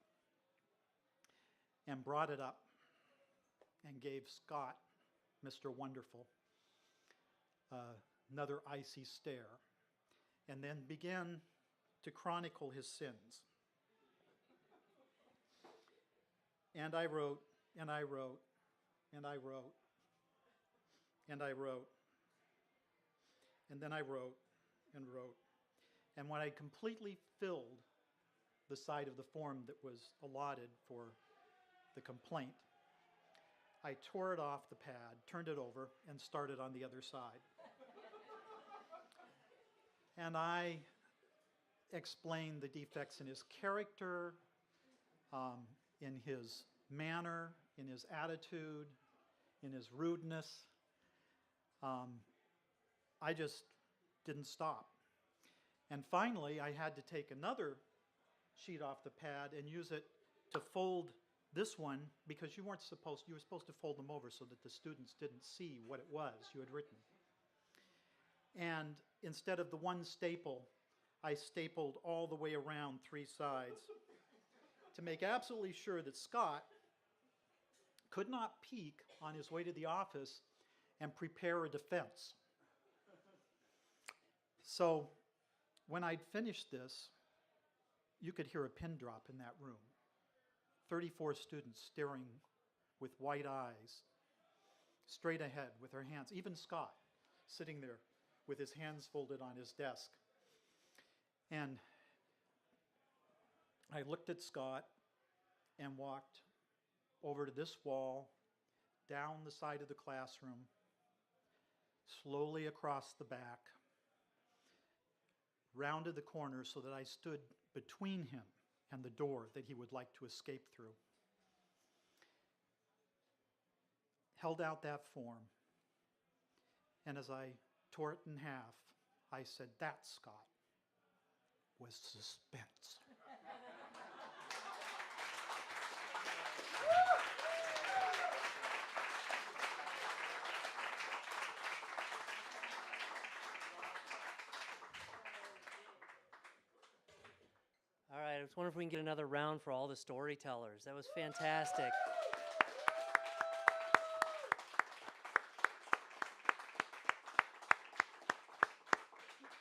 and brought it up and gave Scott, Mr. Wonderful, another icy stare, and then began to chronicle his sins. And I wrote, and I wrote, and I wrote, and I wrote, and then I wrote and wrote. And when I completely filled the side of the form that was allotted for the complaint, I tore it off the pad, turned it over, and started on the other side. And I explained the defects in his character, in his manner, in his attitude, in his rudeness. I just didn't stop. And finally, I had to take another sheet off the pad and use it to fold this one, because you were supposed to fold them over so that the students didn't see what it was you had written. And instead of the one staple, I stapled all the way around 3 sides to make absolutely sure that Scott could not peek on his way to the office and prepare a defense. So when I'd finished this, you could hear a pin drop in that room. 34 students staring with wide eyes, straight ahead with their hands, even Scott sitting there with his hands folded on his desk. And I looked at Scott and walked over to this wall, down the side of the classroom, slowly across the back, rounded the corner so that I stood between him and the door that he would like to escape through. Held out that form, and as I tore it in half, I said, "That, Scott, was suspense." All right, I was wondering if we can get another round for all the storytellers. That was fantastic.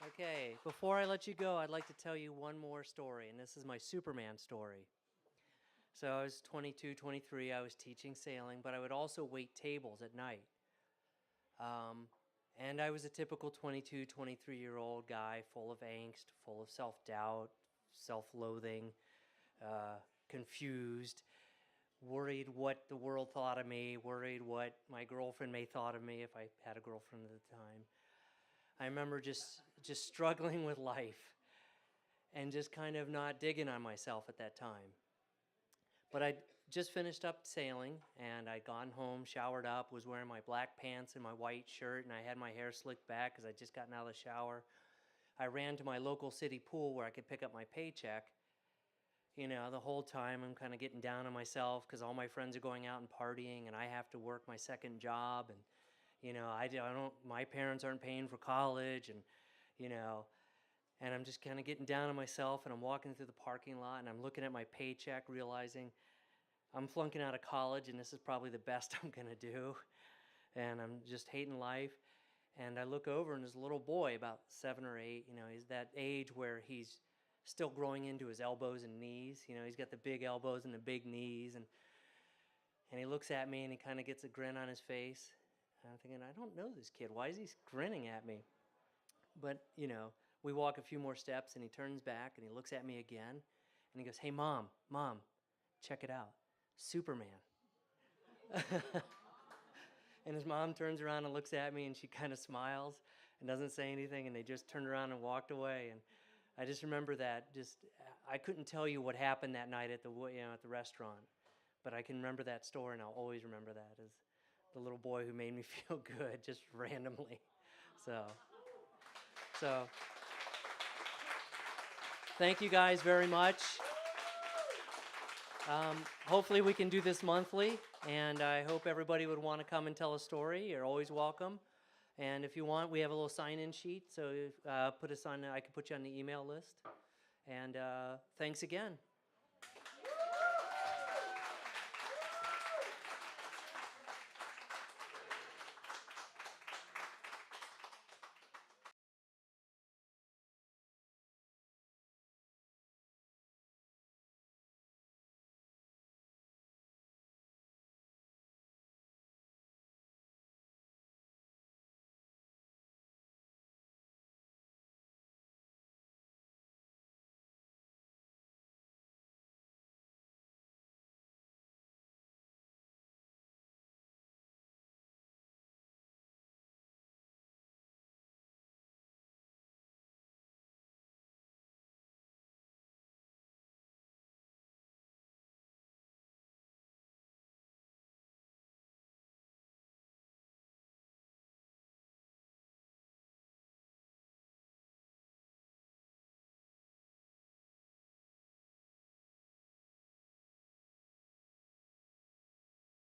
Okay, before I let you go, I'd like to tell you one more story, and this is my Superman story. So I was 22, 23, I was teaching sailing, but I would also wait tables at night. And I was a typical 22, 23-year-old guy, full of angst, full of self-doubt, self-loathing, confused, worried what the world thought of me, worried what my girlfriend may thought of me if I had a girlfriend at the time. I remember just struggling with life and just kind of not digging on myself at that time. But I'd just finished up sailing, and I'd gone home, showered up, was wearing my black pants and my white shirt, and I had my hair slicked back because I'd just gotten out of the shower. I ran to my local city pool where I could pick up my paycheck. You know, the whole time I'm kind of getting down on myself because all my friends are going out and partying, and I have to work my second job, and you know, I don't. My parents aren't paying for college, and you know, and I'm just kind of getting down on myself. And I'm walking through the parking lot, and I'm looking at my paycheck, realizing I'm flunking out of college, and this is probably the best I'm gonna do. And I'm just hating life. And I look over, and there's a little boy, about 7 or 8. You know, he's that age where he's still growing into his elbows and knees. You know, he's got the big elbows and the big knees, and he looks at me, and he kind of gets a grin on his face. And I'm thinking, I don't know this kid. Why is he grinning at me? But, you know, we walk a few more steps, and he turns back, and he looks at me again, and he goes, "Hey, Mom, check it out. Superman." And his mom turns around and looks at me, and she kind of smiles. and doesn't say anything, and they just turned around and walked away. And I just remember that. I couldn't tell you what happened that night at the restaurant, but I can remember that story, and I'll always remember that as the little boy who made me feel good just randomly. So thank you guys very much. Hopefully we can do this monthly, and I hope everybody would want to come and tell a story. You're always welcome. And if you want, we have a little sign-in sheet, so I can put you on the email list. And thanks again.